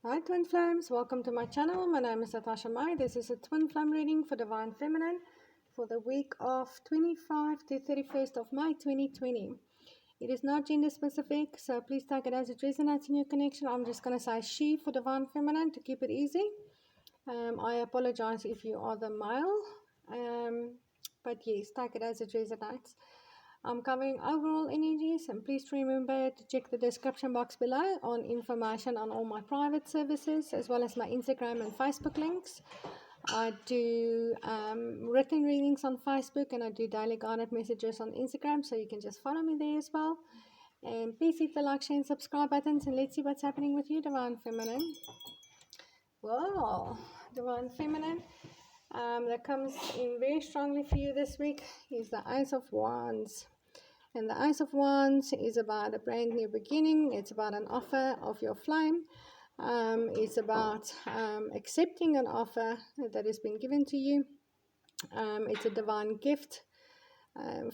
Hi Twin Flames, welcome to my channel. My name is Natasha Mai. This is a Twin Flame reading for Divine Feminine for the week of 25 to 31st of May 2020. It is not gender specific, so please take it as it resonates in your connection. I'm just going to say she for Divine Feminine to keep it easy. I apologize if you are the male, but yes, take it as it resonates. I'm covering overall energies, and please remember to check the description box below on information on all my private services as well as my Instagram and Facebook links. I do written readings on Facebook, and I do daily guided messages on Instagram, so you can just follow me there as well. And please hit the like, share and subscribe buttons, and let's see what's happening with you, Divine Feminine. Well, Divine Feminine, that comes in very strongly for you this week is the Ace of Wands. And the Ace of Wands is about a brand new beginning. It's about an offer of your flame. It's about accepting an offer that has been given to you. It's a divine gift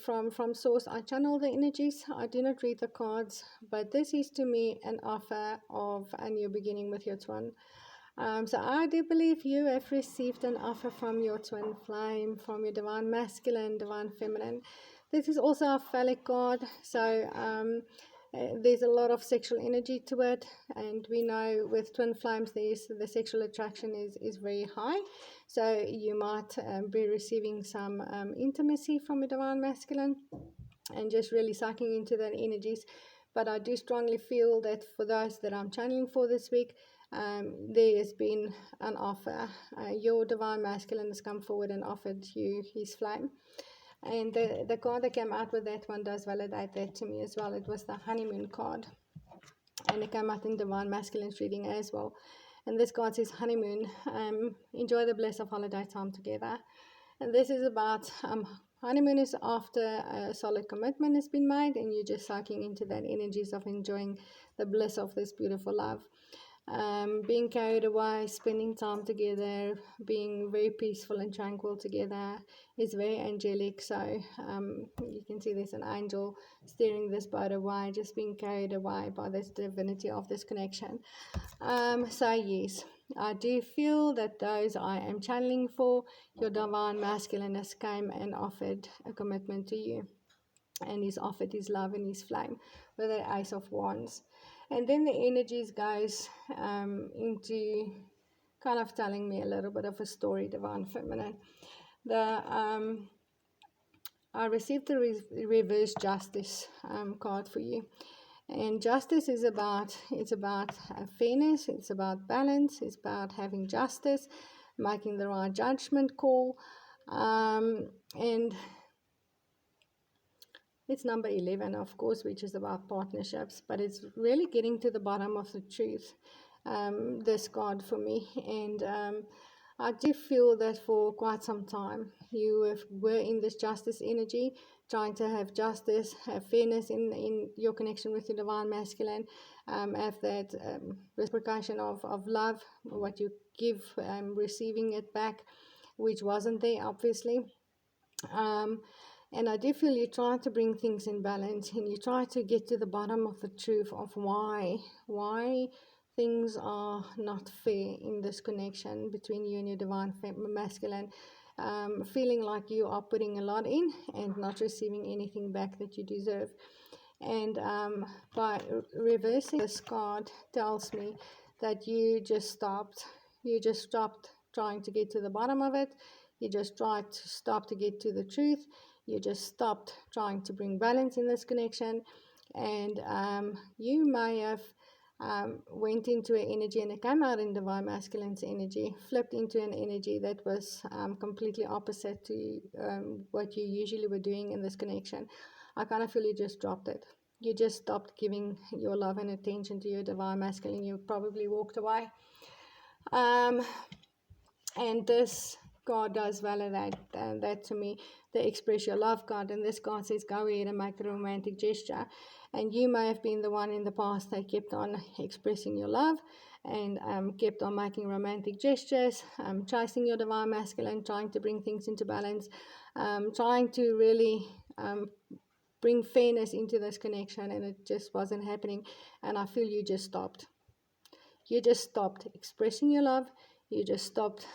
from Source. I channel the energies. I do not read the cards, but this is to me an offer of a new beginning with your twin. So I do believe you have received an offer from your twin flame, from your divine masculine, divine feminine. This is also a phallic card, so there's a lot of sexual energy to it, and we know with twin flames the sexual attraction is very high, so you might be receiving some intimacy from a divine masculine and just really sucking into that energies. But I do strongly feel that for those that I'm channeling for this week, there has been an offer. Your divine masculine has come forward and offered you his flame. And the card that came out with that one does validate that to me as well. It was the honeymoon card. And it came out in divine masculine's reading as well. And this card says honeymoon. Enjoy the bliss of holiday time together. And this is about honeymoon is after a solid commitment has been made, and you're just sucking into that energies of enjoying the bliss of this beautiful love. Being carried away, spending time together, being very peaceful and tranquil together is very angelic. So you can see there's an angel steering this boat away, just being carried away by this divinity of this connection. So yes, I do feel that those I am channeling for, your divine masculine has came and offered a commitment to you, and he's offered his love and his flame with the Ace of Wands. And then the energies goes into kind of telling me a little bit of a story, divine feminine. I received the reverse justice card for you. And justice is about, it's about fairness, it's about balance, it's about having justice, making the right judgment call. And it's number 11, of course, which is about partnerships, but it's really getting to the bottom of the truth, this card for me. And I do feel that for quite some time you were in this justice energy, trying to have justice, have fairness in your connection with your divine masculine, have that reciprocation of love, what you give, receiving it back, which wasn't there, obviously. And I do feel you try to bring things in balance, and you try to get to the bottom of the truth of why things are not fair in this connection between you and your divine masculine. Feeling like you are putting a lot in and not receiving anything back that you deserve. And by reversing this card tells me that you just stopped trying to get to the bottom of it. You just tried to stop to get to the truth. You just stopped trying to bring balance in this connection. And you may have went into an energy, and it came out in divine masculine's energy, flipped into an energy that was completely opposite to what you usually were doing in this connection. I kind of feel you just dropped it. You just stopped giving your love and attention to your divine masculine. You probably walked away. And this card does validate that to me, the express your love card. And this card says go ahead and make a romantic gesture. And you may have been the one in the past that kept on expressing your love and kept on making romantic gestures, chasing your divine masculine, trying to bring things into balance, trying to really bring fairness into this connection, and it just wasn't happening. And I feel you just stopped. You just stopped expressing your love. You just stopped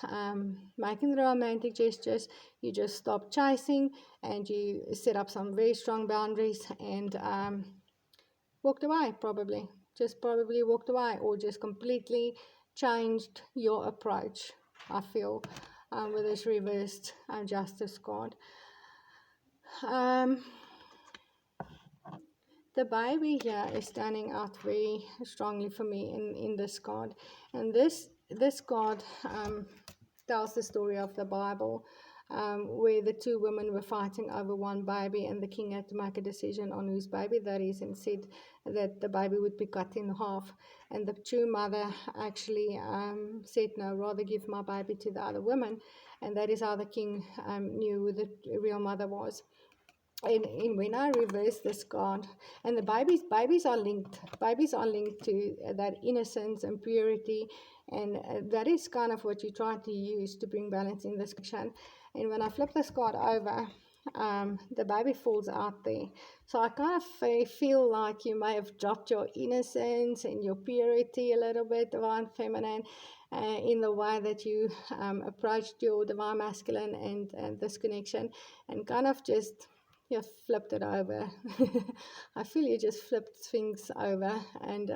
making the romantic gestures. You just stopped chasing, and you set up some very strong boundaries and walked away, probably. Just probably walked away, or just completely changed your approach, I feel, with this reversed justice card. The baby here is standing out very strongly for me in this card. And this card tells the story of the Bible, where the two women were fighting over one baby, and the king had to make a decision on whose baby that is, and said that the baby would be cut in half. And the true mother actually said, no, rather give my baby to the other woman. And that is how the king knew who the real mother was. And when I reverse this card, and the babies are linked to that innocence and purity, and that is kind of what you try to use to bring balance in this section. And when I flip this card over, the baby falls out there. So I kind of feel like you may have dropped your innocence and your purity a little bit, divine feminine, in the way that you approached your divine masculine and this connection, and kind of just you flipped it over. I feel you just flipped things over, and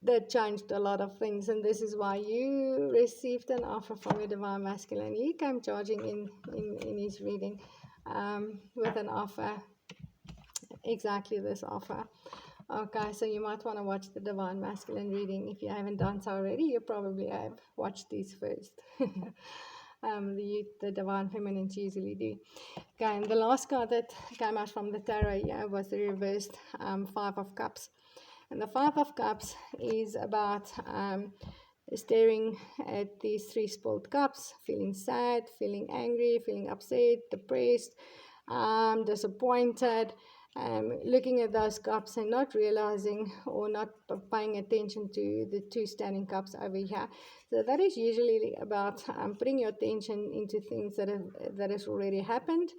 that changed a lot of things. And this is why you received an offer from your divine masculine. He came charging in his reading with an offer, exactly this offer. Okay, so you might want to watch the divine masculine reading. If you haven't done so already, you probably have watched these first. The divine feminines usually do. Okay, and the last card that came out from the tarot was the reversed Five of Cups. And the Five of Cups is about staring at these three spilled cups, feeling sad, feeling angry, feeling upset, depressed, disappointed, looking at those cups and not realizing or not paying attention to the two standing cups over here. So that is usually about putting your attention into things that has already happened,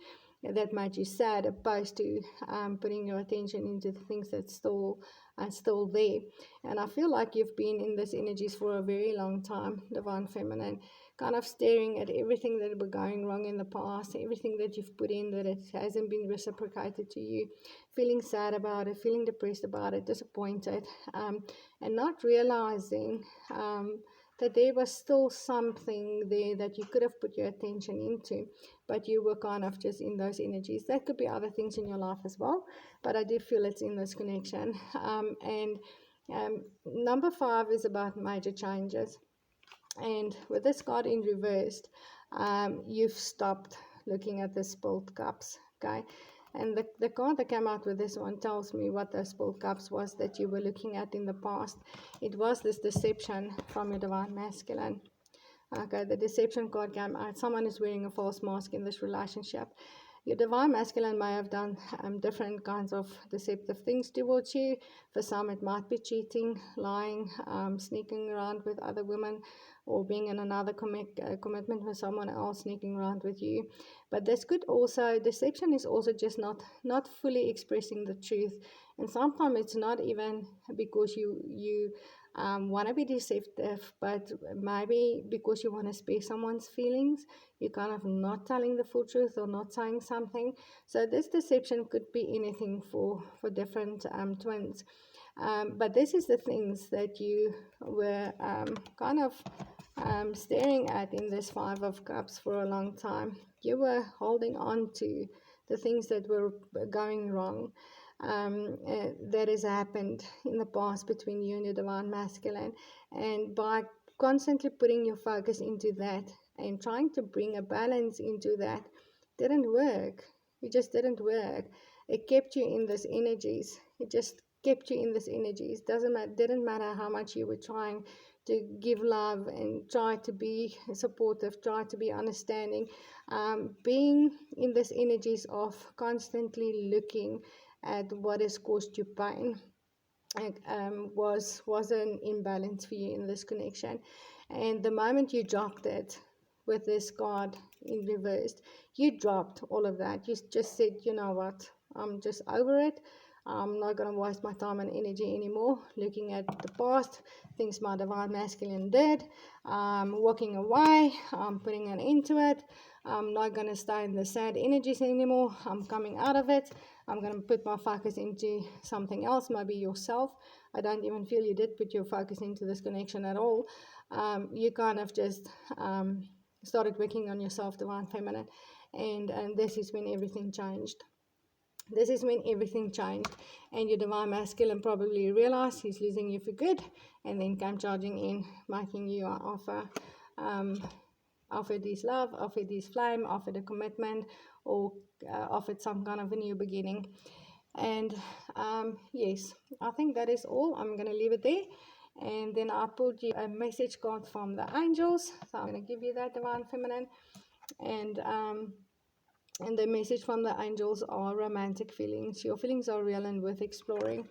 that made you sad, opposed to putting your attention into the things that's still there. And I feel like you've been in these energies for a very long time, divine feminine, kind of staring at everything that were going wrong in the past, everything that you've put in that it hasn't been reciprocated to you, feeling sad about it, feeling depressed about it, disappointed, and not realizing that there was still something there that you could have put your attention into, but you were kind of just in those energies. That could be other things in your life as well, but I do feel it's in this connection. Number 5 is about major changes. And with this card in reversed, you've stopped looking at the spilled cups, okay? And the card that came out with this one tells me what those spilled cups was that you were looking at in the past. It was this deception from your divine masculine. Okay, the deception card came out. Someone is wearing a false mask in this relationship. Your divine masculine may have done different kinds of deceptive things towards you. For some, it might be cheating, lying, sneaking around with other women, or being in another commitment with someone else, sneaking around with you. But this could also, deception is also just not fully expressing the truth. And sometimes it's not even because you want to be deceptive, but maybe because you want to spare someone's feelings, you're kind of not telling the full truth or not saying something. So this deception could be anything for different twins. But this is the things that you were kind of staring at in this Five of Cups for a long time. You were holding on to the things that were going wrong, that has happened in the past between you and your divine masculine. And by constantly putting your focus into that and trying to bring a balance into that, didn't work. It just didn't work. It kept you in these energies. It just kept you in these energies. Didn't matter how much you were trying to give love and try to be supportive, try to be understanding. Being in these energies of constantly looking at what has caused you pain was an imbalance for you in this connection. And the moment you dropped it with this card in reversed, you dropped all of that. You just said, you know what, I'm just over it. I'm not going to waste my time and energy anymore looking at the past, things my divine masculine did. I'm walking away. I'm putting an end to it. I'm not going to stay in the sad energies anymore. I'm coming out of it. I'm going to put my focus into something else, maybe yourself. I don't even feel you did put your focus into this connection at all. You kind of just started working on yourself, divine feminine, and this is when everything changed. This is when everything changed, and your divine masculine probably realized he's losing you for good, and then came charging in, making you an offer. Offered his love, offered his flame, offered a commitment, or offered some kind of a new beginning. And yes, I think that is all. I'm going to leave it there. And then I pulled you a message card from the angels. So I'm going to give you that, divine feminine. And the message from the angels are romantic feelings. Your feelings are real and worth exploring.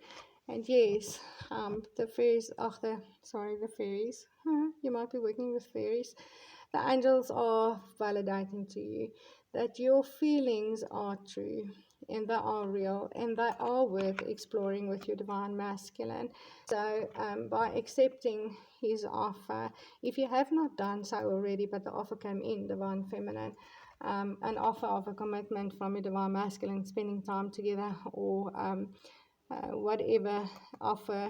And yes, the fairies, the fairies. You might be working with fairies. The angels are validating to you that your feelings are true and they are real and they are worth exploring with your divine masculine. So by accepting his offer, if you have not done so already, but the offer came in, divine feminine, an offer of a commitment from your divine masculine, spending time together, or whatever offer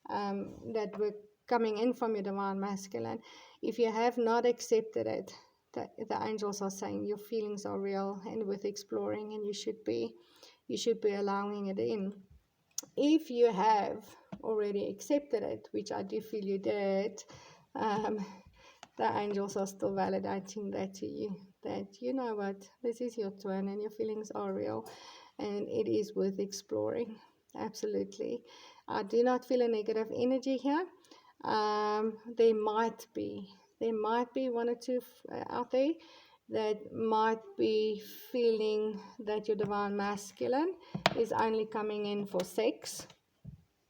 that were coming in from your divine masculine, if you have not accepted it, the angels are saying your feelings are real and worth exploring, and you should be allowing it in. If you have already accepted it, which I do feel you did, the angels are still validating that to you, that you know what, this is your twin and your feelings are real and it is worth exploring. Absolutely. I do not feel a negative energy here. There might be one or two out there that might be feeling that your divine masculine is only coming in for sex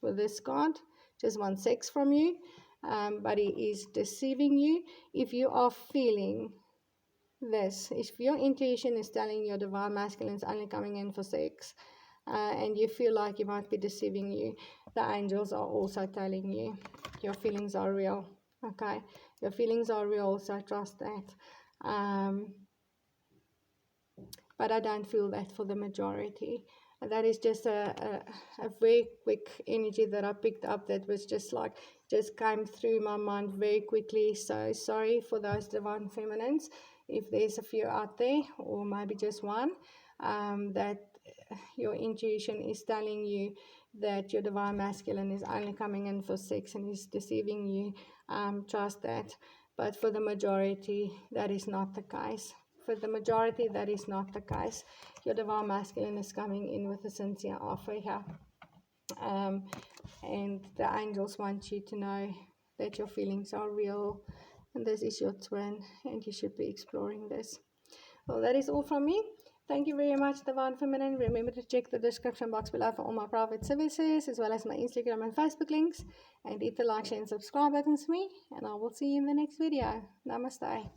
with this card, just wants sex from you, but he is deceiving you. If you are feeling this, if your intuition is telling your divine masculine is only coming in for sex, and you feel like he might be deceiving you, the angels are also telling you your feelings are real. Okay, your feelings are real, so trust that. But I don't feel that for the majority. That is just a very quick energy that I picked up that was just came through my mind very quickly. So sorry for those divine feminines if there's a few out there, or maybe just one, that your intuition is telling you that your divine masculine is only coming in for sex and is deceiving you. Trust that. But for the majority, that is not the case. For the majority, that is not the case. Your divine masculine is coming in with a sincere offer here. And the angels want you to know that your feelings are real and this is your twin and you should be exploring this. Well, that is all from me. Thank you very much, Divine Feminine. Remember to check the description box below for all my private services, as well as my Instagram and Facebook links. And hit the like, share, and subscribe buttons for me. And I will see you in the next video. Namaste.